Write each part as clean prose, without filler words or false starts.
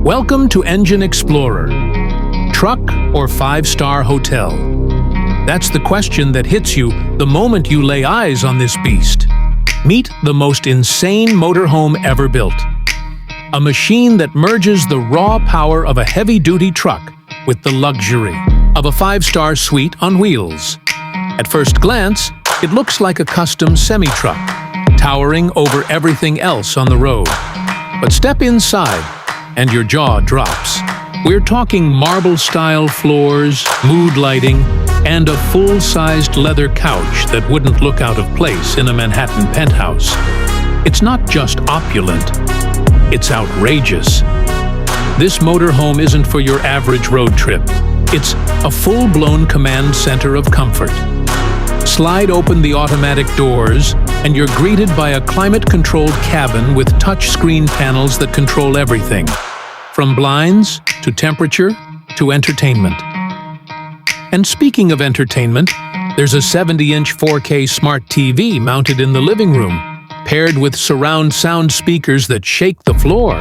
Welcome to Engine Explorer. Truck or five-star hotel? That's the question that hits you the moment you lay eyes on this beast. Meet the most insane motorhome ever built. A machine that merges the raw power of a heavy-duty truck with the luxury of a five-star suite on wheels. At first glance, it looks like a custom semi-truck, towering over everything else on the road. But step inside, and your jaw drops. We're talking marble-style floors, mood lighting, and a full-sized leather couch that wouldn't look out of place in a Manhattan penthouse. It's not just opulent, it's outrageous. This motorhome isn't for your average road trip. It's a full-blown command center of comfort. Slide open the automatic doors, and you're greeted by a climate-controlled cabin with touchscreen panels that control everything, from blinds to temperature to entertainment. And speaking of entertainment, there's a 70-inch 4K smart TV mounted in the living room, paired with surround sound speakers that shake the floor.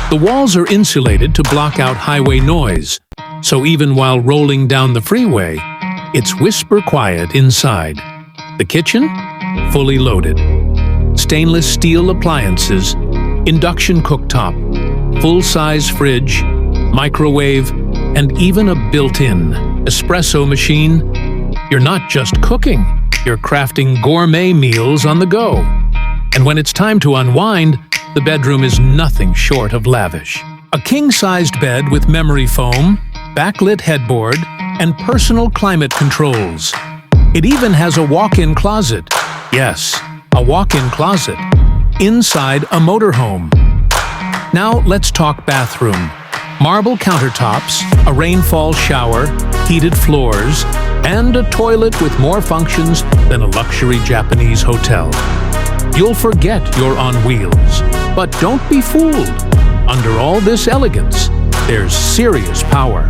The walls are insulated to block out highway noise, so even while rolling down the freeway, it's whisper quiet inside. The kitchen? Fully loaded. Stainless steel appliances, induction cooktop, full-size fridge, microwave, and even a built-in espresso machine. You're not just cooking, you're crafting gourmet meals on the go. And when it's time to unwind, the bedroom is nothing short of lavish. A king-sized bed with memory foam, backlit headboard, and personal climate controls. It even has a walk-in closet. Yes, a walk-in closet. Inside a motorhome. Now let's talk bathroom. Marble countertops, a rainfall shower, heated floors, and a toilet with more functions than a luxury Japanese hotel. You'll forget you're on wheels. But don't be fooled. Under all this elegance, there's serious power.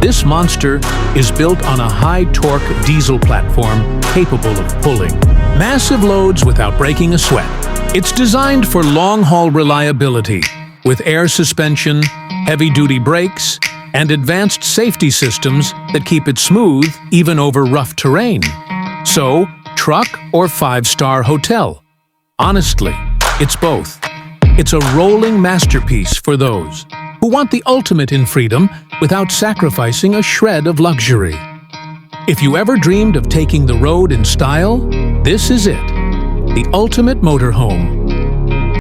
This monster is built on a high-torque diesel platform capable of pulling massive loads without breaking a sweat. It's designed for long-haul reliability, with air suspension, heavy-duty brakes, and advanced safety systems that keep it smooth even over rough terrain. So, truck or five-star hotel? Honestly, it's both. It's a rolling masterpiece for those who want the ultimate in freedom without sacrificing a shred of luxury. If you ever dreamed of taking the road in style, this is it. The ultimate motorhome.